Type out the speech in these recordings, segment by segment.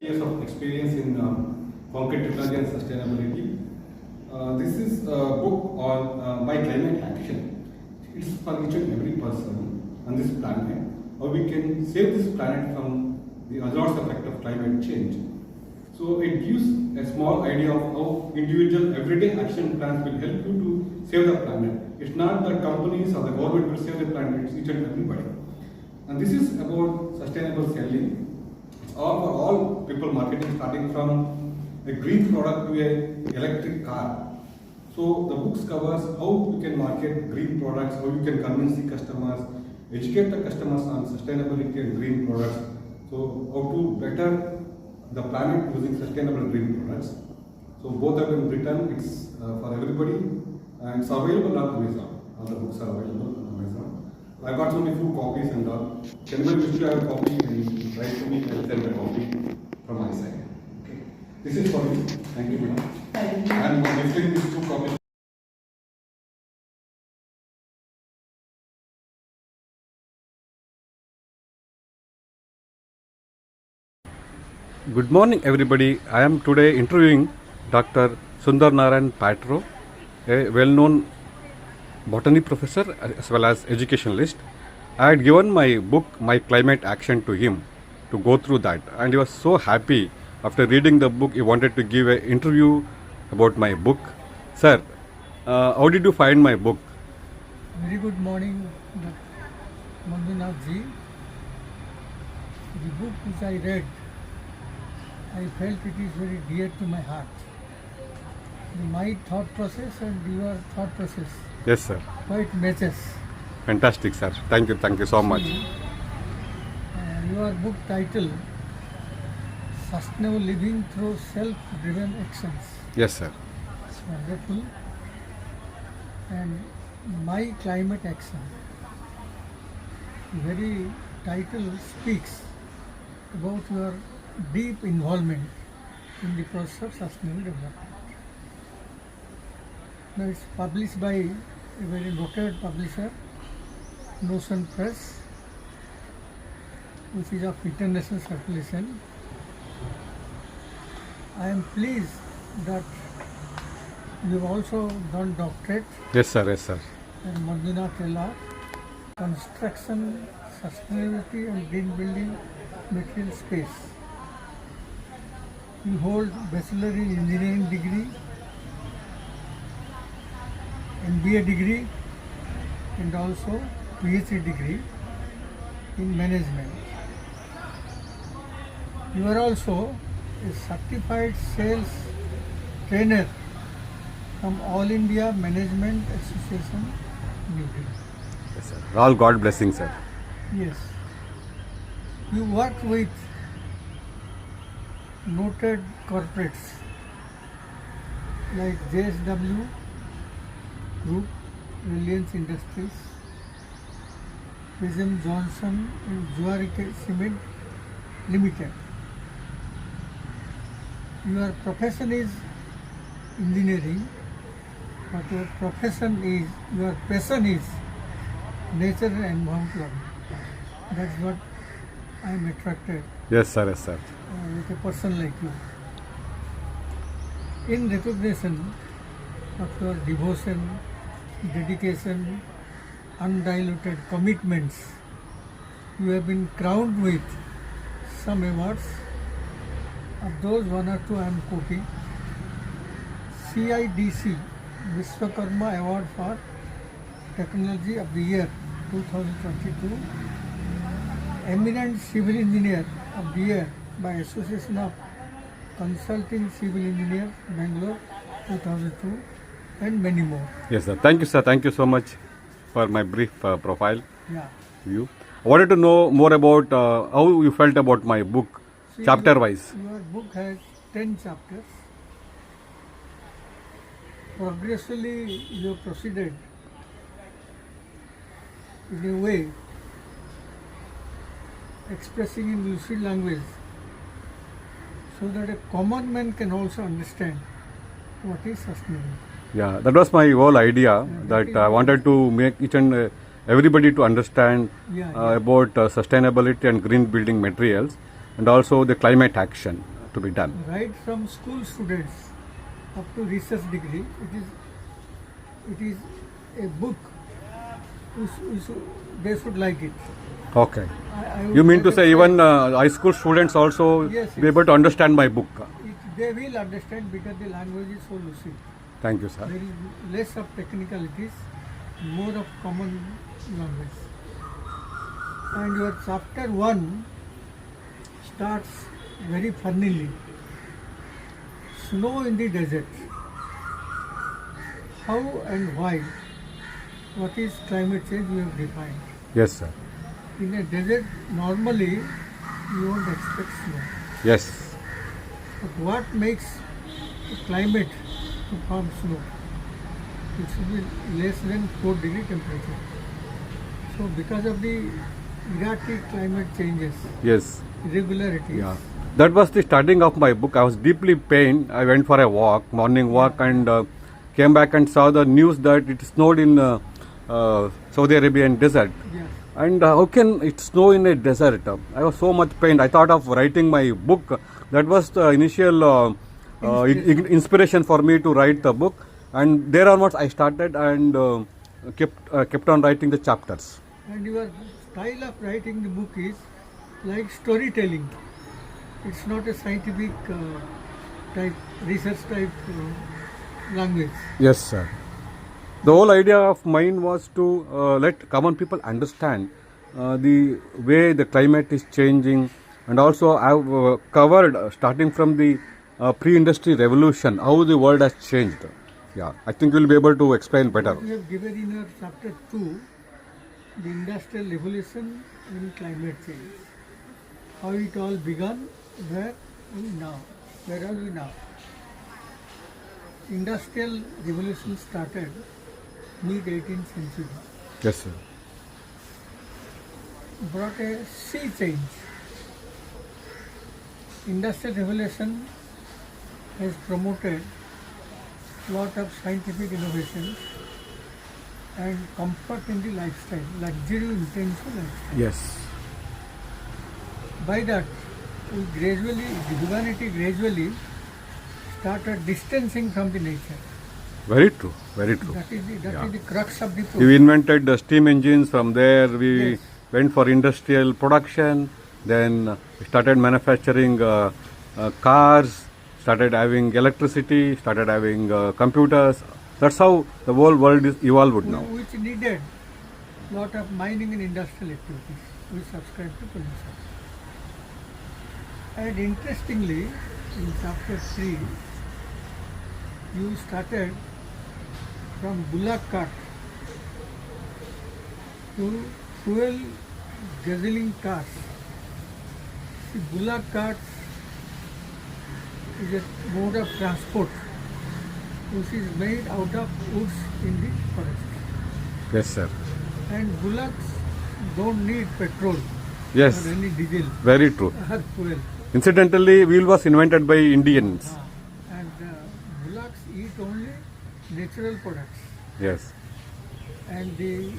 Years of experience in concrete technology and sustainability. This is a book on by climate action. It's for each and every person on this planet, how we can save this planet from the adverse effect of climate change. So it gives a small idea of how individual everyday action plans will help you to save the planet. It's not that companies or the government will save the planet, it's each and everybody. And this is about sustainable selling. Or for all people marketing, starting from a green product to an electric car. So the books covers how you can market green products, how you can convince the customers, educate the customers on sustainability and green products. So how to better the planet using sustainable green products. So both have been written. It's for everybody and it's available on Amazon. All the books are available on Amazon. I got only few copies and all. If anybody wishes to have a copy, and write to me, I'll send a copy from my side. Okay. This is for you. Thank you, madam. Thank you. And gifting these two copies. Good morning, everybody. I am today interviewing Dr. Sundar Narayana Patro, a well-known botany professor as well as educationalist. I had given my book, My Climate Action, to him to go through that, and he was so happy. After reading the book, he wanted to give an interview about my book. Sir, how did you find my book? Very good morning, Manjunath ji. The book which I read, I felt it is very dear to my heart. My thought process and your thought process Yes, sir. quite matches. Fantastic, sir. Thank you so much. Your book title, Sustainable Living Through Self-Driven Actions. Yes, sir. It's wonderful. And My Climate Action. The very title speaks about your deep involvement in the process of sustainable development. Now it's published by a very noted publisher, Notion Press, which is of international circulation. I am pleased that you have also done doctorate Yes, sir. Yes, sir. in Manjunath, Construction, Sustainability and Green Building Material Space. You hold Bachelor in Engineering degree, MBA degree and also PhD degree in management. You are also a certified sales trainer from All India Management Association, New Delhi. Yes, sir. All God blessing, sir. Yes. You work with noted corporates like JSW Group, Reliance Industries, Prism Johnson and Zuarike Cement Limited. Your profession is engineering, but your passion is nature and environment. That's what I am attracted Yes, sir. Yes, sir. with a person like you. In recognition of your devotion, dedication, undiluted commitments, you have been crowned with some awards. Of those, one or two I am quoting. CIDC Vishwakarma Award for Technology of the Year 2022, Eminent Civil Engineer of the Year by Association of Consulting Civil Engineers, Bangalore 2002, and many more. Yes, sir. Thank you, sir. Thank you so much for my brief profile Yeah. view. I wanted to know more about how you felt about my book, See, chapter-wise. Your book has 10 chapters. Progressively, you have proceeded in a way expressing in lucid language so that a common man can also understand what is sustainability. Yeah, that was my whole idea, that I wanted to make each and everybody to understand Yeah, about sustainability and green building materials. and also the climate action to be done. Right from school students up to research degree, it is a book. They should like it. Okay. I would You mean to say rather even high school students also Yes, be able to understand my book? they will understand because the language is so lucid. Thank you, sir. There is less of technicalities, more of common language. And your chapter 1 starts very funnily. Snow in the desert. How and why? What is climate change you have defined? Yes, sir. In a desert, normally you won't expect snow. Yes. But what makes the climate to form snow? It should be less than 4-degree temperature. So because of the erratic climate changes, Yes. irregularities, Yeah. That was the starting of my book. I was deeply pained. I went for a walk, morning walk, and came back and saw the news that it snowed in Saudi Arabian desert. yes, And how can it snow in a desert? I was so much pained. I thought of writing my book. That was the initial inspiration for me to write the book. And there onwards I started and kept on writing the chapters. and your style of writing the book is like storytelling. It's not a scientific type, research type language. Yes, sir. The whole idea of mine was to let common people understand the way the climate is changing, and also I've covered starting from the pre-industry revolution, how the world has changed. Yeah, I think we'll be able to explain better. You have given in your chapter 2 the industrial revolution in climate change. How it all began, where are we now? Industrial revolution started mid-18th century, Yes, sir. brought a sea change. Industrial revolution has promoted lot of scientific innovations and comfort in the lifestyle, luxury intensive lifestyle. Yes. By that, humanity gradually started distancing from the nature. Very true. Very true. That is Yeah. the crux of the We process. invented the steam engines. From there, we Yes. went for industrial production. Then we started manufacturing cars. Started having electricity. Started having computers. That's how the whole world is evolved now. Which needed lot of mining and industrial activities. We subscribe to pollution. And interestingly, in chapter 3, you started from bullock cart to fuel guzzling cars. The bullock cart is a mode of transport which is made out of woods in the forest. Yes, sir. And bullocks don't need petrol Yes. or any diesel Very true. or fuel. Incidentally, wheel was invented by Indians. And bullocks eat only natural products. Yes. And the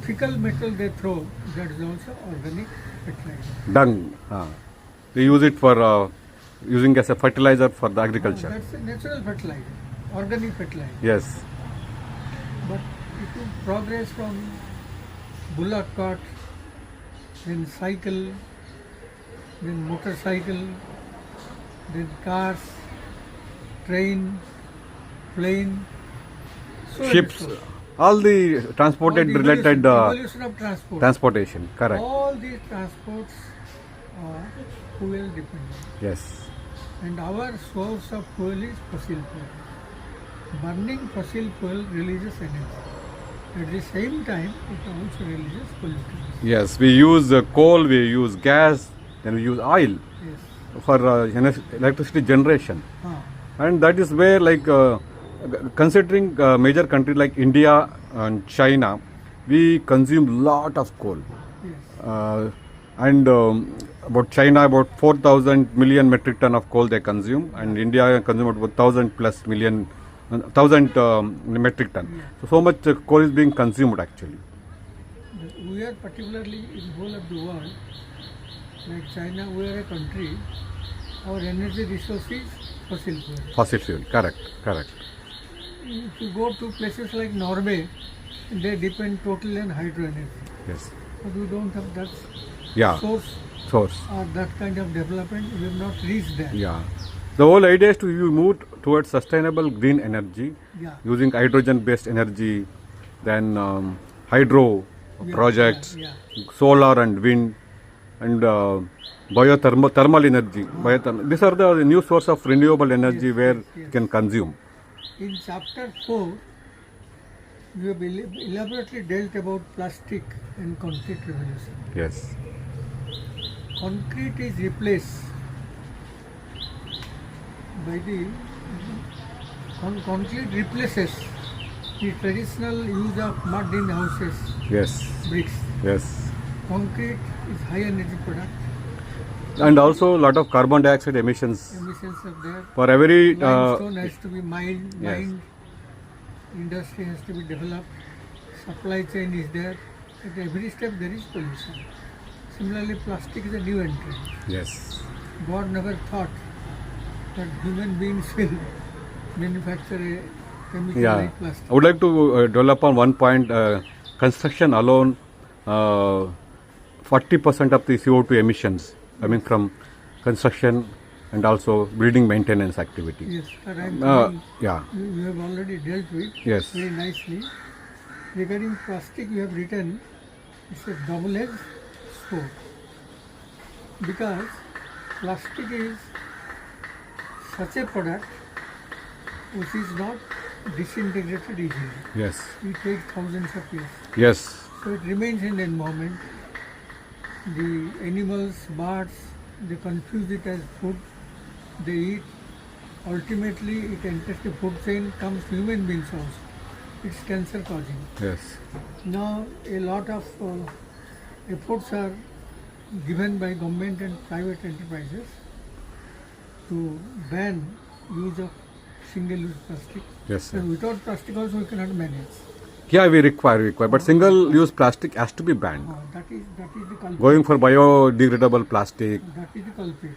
fecal matter they throw, that is also organic fertilizer. Dung. They use it for using as a fertilizer for the agriculture. That's a natural fertilizer, organic fertilizer. Yes. But if you progress from bullock cart, then cycle, then motorcycle, then cars, train, plane, so Ships. and so. All the transported All the related evolution of transport. transportation. Correct. All these transports are fuel dependent. Yes. And our source of fuel is fossil fuel. Burning fossil fuel releases energy. At the same time, it also releases pollutants. Yes. We use coal, we use gas, then we use oil Yes. for electricity generation. And that is where, like, considering major countries like India and China, we consume lot of coal. Yes. And about China, about 4,000 million metric ton of coal they consume, and India consume about 1,000 plus million, 1,000 metric ton. So much coal is being consumed actually. We are particularly in whole of the world Like China, we are a country, our energy resource is fossil fuel. Fossil fuel, correct, correct. If you go to places like Norway, they depend totally on hydro energy. Yes. But we don't have that Yeah. source Source. or that kind of development. We have not reached there. Yeah. The whole idea is to you move towards sustainable green energy Yeah. using hydrogen-based energy, then hydro Yeah, projects, yeah, solar and wind, and thermal energy. These are the new source of renewable energy Yes, where yes, you yes. can consume. In chapter 4, we have elaborately dealt about plastic and concrete revolution. Yes. Concrete is replaced by the concrete replaces the traditional use of mud in houses, Yes. bricks. Yes. Concrete is high energy product. And also a lot of carbon dioxide emissions. Emissions are there. For every Limestone has to be mined. Yes. Industry has to be developed. Supply chain is there. At every step there is pollution. Similarly, plastic is a new entrant. yes. God never thought that human beings will manufacture a chemical Yeah. like plastic. I would like to develop on one point. Construction alone, 40% of the CO2 emissions coming from construction and also building maintenance activity. Yes, but I'm Uh, coming, yeah. you have already dealt with Yes. very nicely. Regarding plastic, you have written it's a double-edged sword because plastic is such a product which is not disintegrated easily. Yes. It takes thousands of years. Yes. So it remains in the environment. The animals, birds, they confuse it as food. They eat. Ultimately, it enters the food chain, comes to human beings also. It's cancer causing. Yes. Now, a lot of efforts are given by government and private enterprises to ban use of single-use plastic. Yes, sir. And without plastic also we cannot manage. Yeah, we require. But single-use plastic has to be banned. That is the culprit. Going for biodegradable plastic. That is the culprit.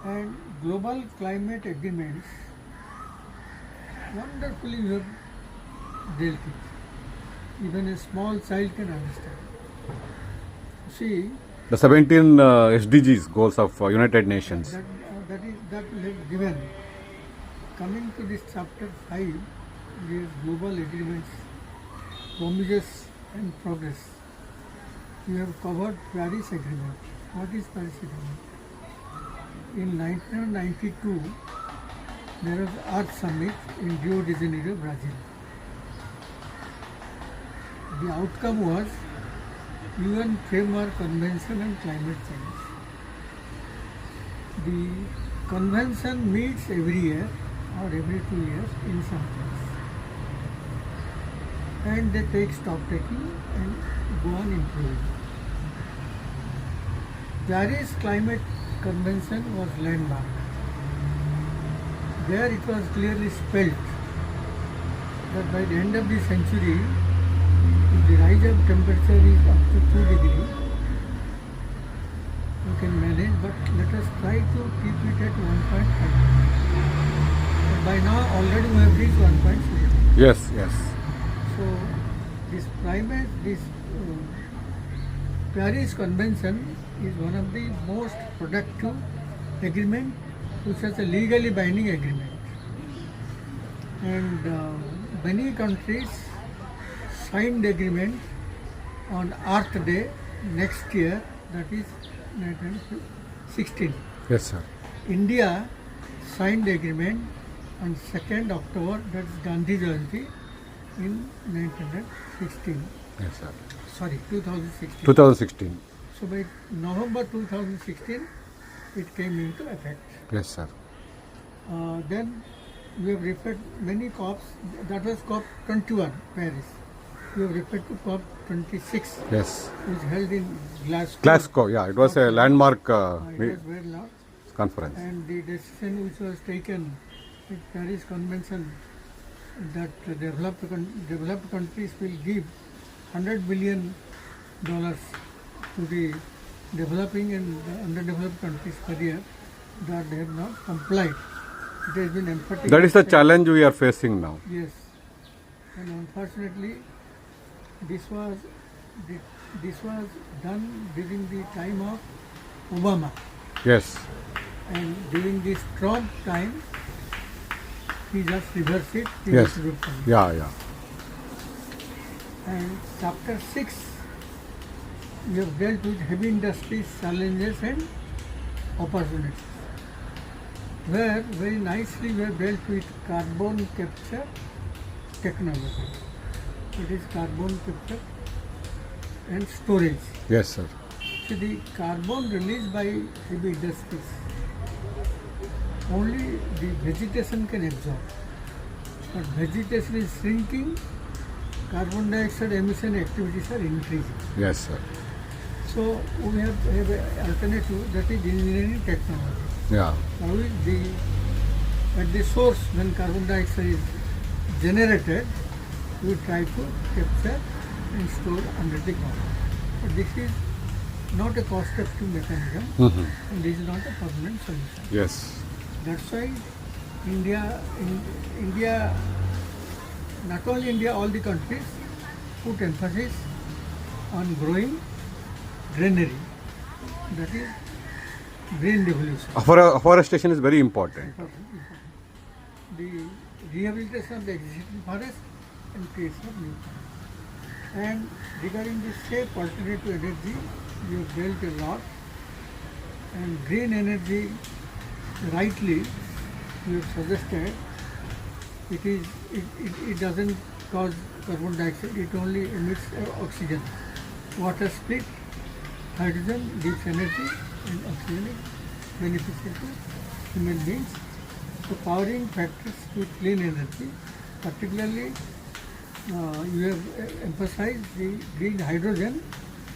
And global climate agreements, wonderfully you have dealt with. Even a small child can understand. See, The 17 SDGs goals of United Nations. that we have given. Coming to this chapter 5, the global agreements, promises and progress. You have covered Paris Agreement. What is Paris Agreement? In 1992, there was Earth Summit in Rio de Janeiro, Brazil. The outcome was UN Framework Convention on Climate Change. The convention meets every year or every 2 years in some place. And they take stock taking and go on improving. Paris Climate Convention was landmark. There it was clearly spelled that by the end of the century, if the rise of temperature is up to 2 degrees, we can manage, but let us try to keep it at 1.5. By now already we have reached 1.6. Yes, yes. So this Paris Convention is one of the most productive agreement, which is a legally binding agreement. And many countries signed the agreement on Earth Day next year, that is 1916. Yes, sir. India signed the agreement on 2nd October, that is Gandhi Jayanti, in 1916. Yes, sir. Sorry, 2016. 2016. So by November 2016, it came into effect. Yes, sir. Then we have referred many COPs, that was COP 21, Paris. We have referred to COP 26, Yes. which held in Glasgow. Glasgow, yeah, it was a landmark It was very large. conference. And the decision which was taken at Paris Convention that developed countries will give $100 billion to the developing and underdeveloped countries' career that they have not complied. It has been emphatic. That is the challenge we are facing now. Yes, and unfortunately, this was done during the time of Obama, Yes. and during this Trump time, he just reversed it. He Yes. was good for me. Yeah. And chapter 6, we have dealt with heavy industries, challenges and opportunities, where very nicely we have dealt with carbon capture technology. It is carbon capture and storage. Yes, sir. See, the carbon released by heavy industries, only the vegetation can absorb. But vegetation is shrinking, carbon dioxide emission activities are increasing. Yes, sir. So we have an alternative, that is engineering technology. Yeah. Now at the source, when carbon dioxide is generated, we try to capture and store under the ground. But this is not a cost-effective mechanism, and this is not a permanent solution. Yes. That's why India, not only India, all the countries put emphasis on growing greenery. That is green revolution. Afforestation is very important. The rehabilitation of the existing forest and creation of new forest. And regarding the safe alternative energy, we have dealt a lot. And green energy, rightly, we have suggested, it doesn't cause carbon dioxide, it only emits oxygen. Water split, hydrogen gives energy, and oxygen is beneficial to human beings. So powering factors with clean energy, particularly you have emphasized the green hydrogen,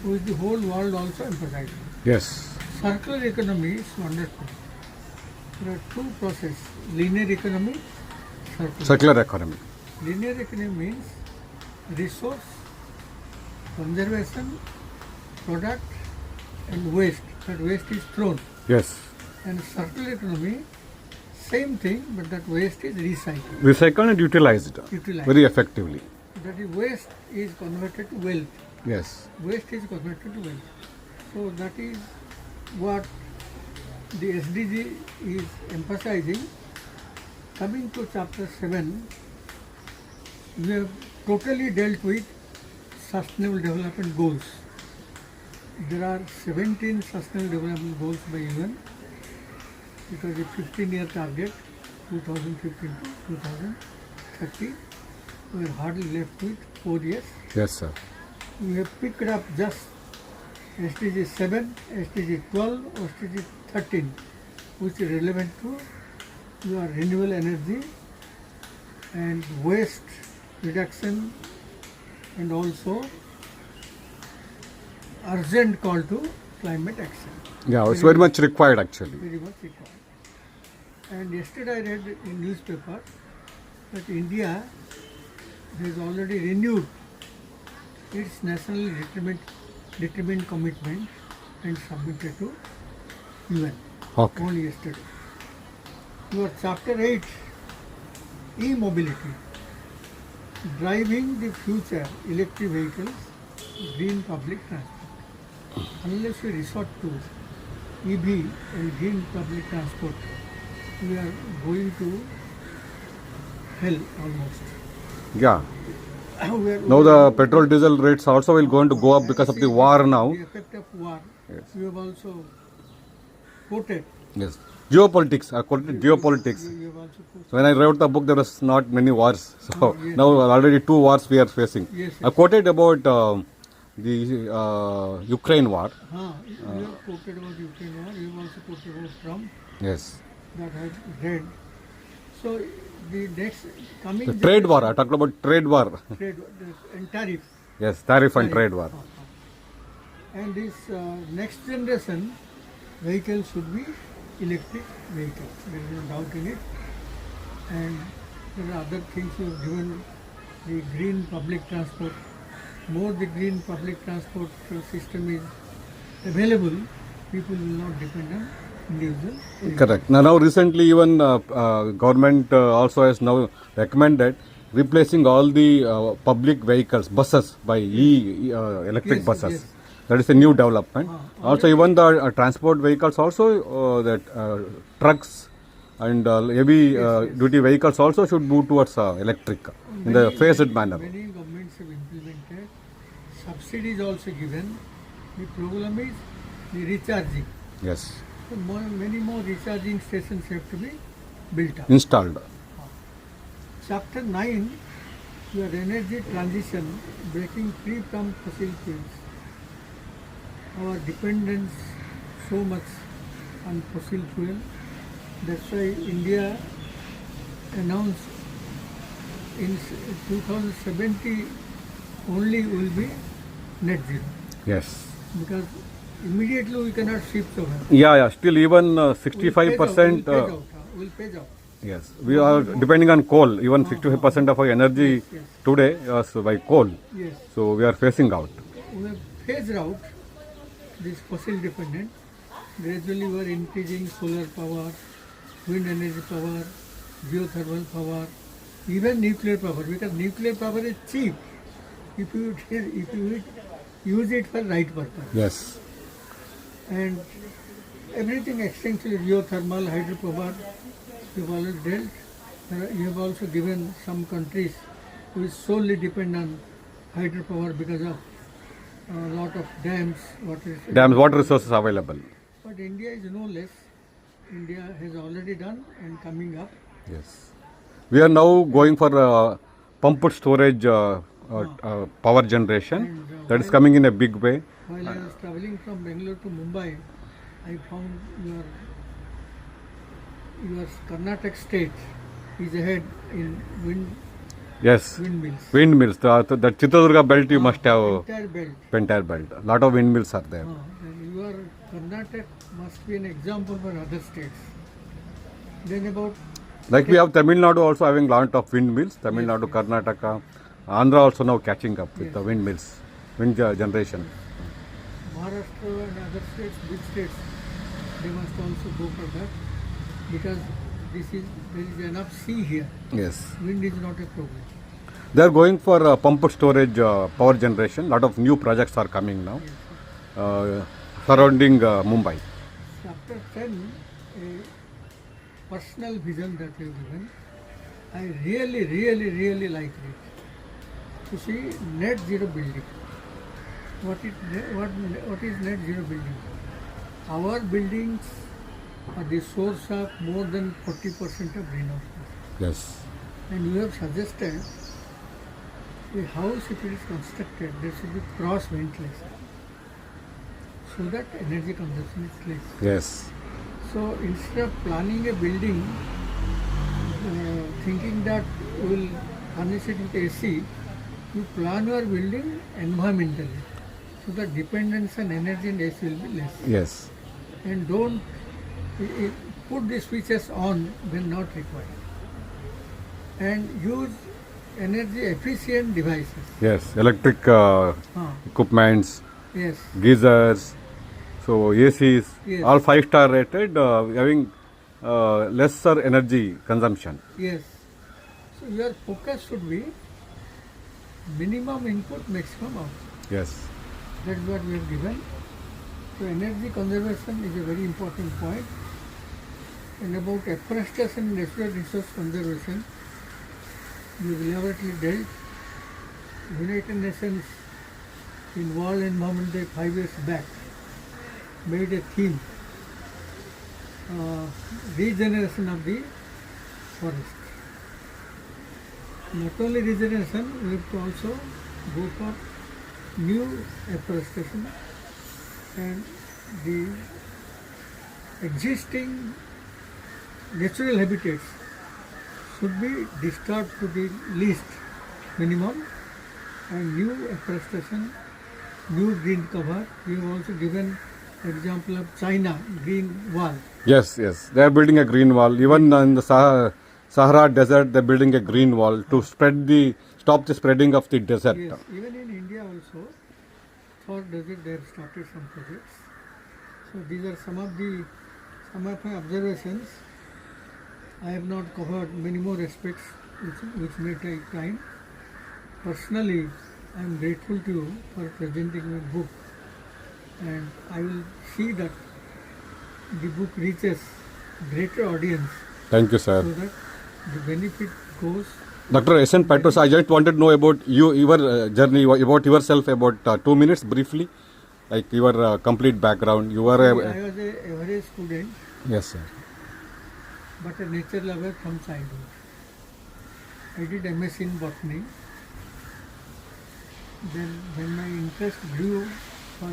which the whole world also emphasizes. Yes. Circular economy is wonderful. There are two processes, linear economy, Circular economy. Linear economy means resource, conservation, product and waste. That waste is thrown. Yes. And circular economy, same thing, but that waste is recycled. Recycled and utilized very effectively. That is, waste is converted to wealth. Yes. Waste is converted to wealth. So that is what the SDG is emphasizing. Coming to chapter 7, we have totally dealt with sustainable development goals. There are 17 sustainable development goals by UN. It was a 15-year target, 2015 to 2030. We are hardly left with 4 years. Yes, sir. We have picked up just SDG 7, SDG 12, SDG 13, which is relevant to your renewable energy and waste reduction, and also urgent call to climate action. Yeah, it's very much required actually. Very much required. And yesterday I read in newspaper that India has already renewed its nationally determined commitment and submitted to UN. Okay. Only yesterday. Your chapter 8, e-mobility, driving the future, electric vehicles, green public transport. Unless we resort to EV and green public transport, we are going to hell almost. Yeah. Now the petrol diesel rates also will going to go up because of the war now. The effect of war. Yes. We have also quoted. Yes. Geopolitics. I called it geopolitics. We have also quoted. When I wrote the book, there was not many wars. So Yes. now already 2 wars we are facing. Yes, I yes. quoted about the Ukraine war. You have quoted about Ukraine war. You have also quoted about Trump. Yes. That I read. So the next coming The trade war. I talked about trade war. trade and tariff. Yes, tariff and trade war. And this next generation vehicle should be electric vehicles. There is no doubt in it. And there are other things you have given, the green public transport. More the green public transport system is available, people will not depend on individual. Correct. Now recently even government also has now recommended replacing all the public vehicles, buses by electric Yes, buses. yes. That is a new development. Also already- even the transport vehicles also that trucks and heavy duty vehicles also should move towards electric in the phased manner. Many governments have implemented, subsidies also given. The problem is the recharging. Yes. So many more recharging stations have to be built up. Installed. Chapter 9, your energy transition, breaking free from fossil fuels. Our dependence so much on fossil fuel. That's why India announced in 2070 only will be net zero, Yes. because immediately we cannot shift over. Yeah. Still even 65%. We'll page out. Yes, we are depending on coal. Even 65% of our energy Yes. today is by coal. Yes, So we are phasing out. we have phased out this fossil dependent. Gradually we are increasing solar power, wind energy power, geothermal power, even nuclear power, because nuclear power is cheap if you use it for right purpose. Yes. And everything essentially geothermal, hydropower, you have already dealt. You have also given some countries which solely depend on hydropower because of a lot of dams, Water resources available. But India is no less. India has already done and coming up. Yes. We are now going for pumped storage power generation. And, That is coming in a big way. While I was traveling from Bangalore to Mumbai, I found your Karnataka state is ahead in Yes. windmills. Windmills. The Chitradurga belt you must have Entire belt. entire belt. A lot of windmills are there. And your Karnataka must be an example for other states. Then about Like we have Tamil Nadu also having lot of windmills. Tamil Nadu, Karnataka, Andhra also now catching up with the windmills, wind generation. Maharashtra and other states, big states, they must also go for that, because there is enough sea here. Yes. Wind is not a problem. They are going for pumped storage power generation. Lot of new projects are coming now surrounding Mumbai. Chapter 10, a personal vision that you have given, I really like it. You see, net zero building. What is net zero building? Our buildings are the source of more than 40% of greenhouse gas. Yes. And you have suggested a house, if it is constructed, there should be cross ventilation, so that energy consumption is less. Yes. So instead of planning a building, thinking that we will furnish it with AC, you plan your building environmentally, so that dependence on energy and AC will be less. Yes. And don't put the switches on when not required. And use energy efficient devices. Yes. Electric equipments, Yes. geysers, so ACs, Yes. all 5-star rated, having lesser energy consumption. Yes. So your focus should be minimum input, maximum output. Yes. That's what we have given. So energy conservation is a very important point. And about afforestation and natural resource conservation, we have elaborately dealt. United Nations in World Environment Day 5 years back made a theme, regeneration of the forest. Not only regeneration, we have to also go for new afforestation, and the existing natural habitats should be disturbed to the least minimum, and new afforestation, new green cover. We have also given example of China, green wall. Yes. Yes. They are building a green wall. Even in the Sahara Desert, they are building a green wall to stop the spreading of the desert. Yes, even in India also, for desert they have started some projects. So these are some of my observations. I have not covered many more aspects which may take time. Personally, I am grateful to you for presenting my book, and I will see that the book reaches greater audience Thank you, so sir. that the benefit goes. Dr. S.N. Patro, I just wanted to know about you, your journey, about yourself, about 2 minutes briefly, like your complete background. You were I a... was an average student, Yes, sir. but a nature lover from childhood. I did MS in botany. Then when my interest grew for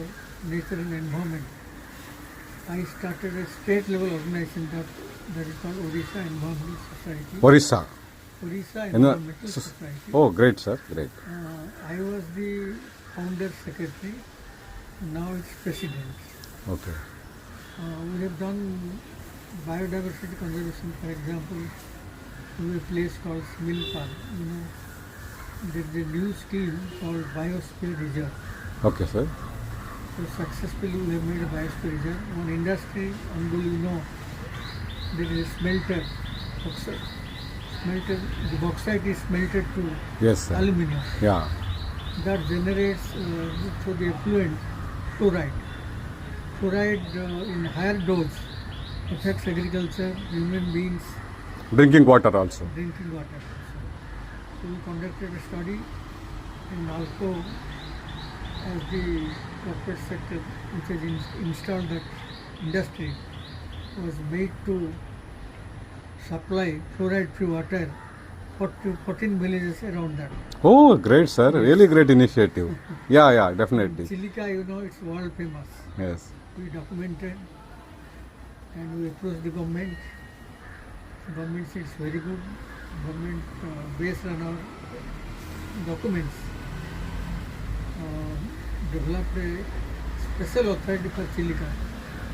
nature and environment, I started a state level organization that is called Odisha Environmental Society. Orissa. Odisha In the- Environmental Society. Oh, great, sir. Great. I was the founder secretary. Now it's president. Okay. We have done biodiversity conservation, for example, to a place called Smilpal. There is a new scheme called Biosphere Reserve. Okay, sir. So successfully we have made a biosphere reserve. One industry, there is a smelter. The bauxite is smelted to Yes, sir. aluminium. Yeah. That generates through the effluent fluoride. Fluoride in higher dose affects agriculture, human beings, Drinking water also. drinking water. So we conducted a study, and also as the corporate sector which has installed that industry was made to supply fluoride-free water to 14 villages around that. Oh, great, sir. Really great initiative. Yeah, definitely. Silica, it's world famous. Yes. We documented and we approached the government. Government said it's very good. Government, based on our documents, developed a special authority for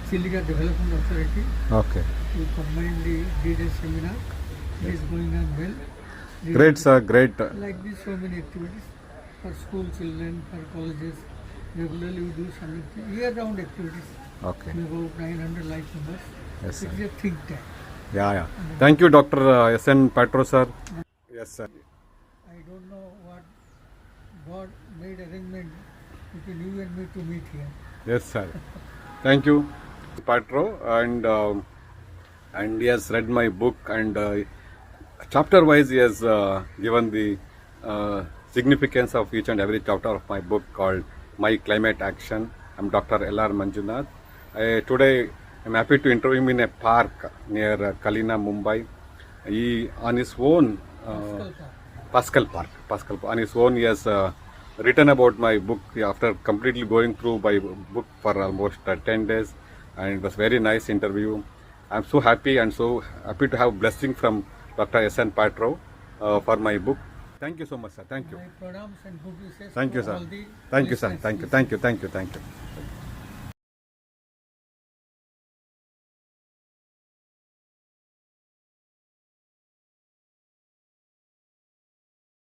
Silica Development Authority. Okay. We combined did a seminar. It is going on well. Great, sir. Great. Like this, so many activities for school children, for colleges. Regularly we do some year-round activities. Okay. We have about 900 life members. Yes, sir. It is a think tank. Yeah. Thank you, Dr. S.N. Patro, sir. Yes, sir. I don't know what God made arrangement between you and me to meet here. Yes, sir. Thank you, Patro, and he has read my book, and chapter wise he has given the significance of each and every chapter of my book called My Climate Action. I'm Dr. L.R. Manjunath. Today I'm happy to interview him in a park near Kalina, Mumbai. He on his own Pascal Park. On his own, he has written about my book after completely going through my book for almost 10 days, and it was very nice interview. I'm so happy to have blessing from Dr. S.N. Patro for my book. Thank you so much, sir. Thank you. My pranams and good wishes Thank you, to sir. all the Thank you, sir. listeners. Thank you.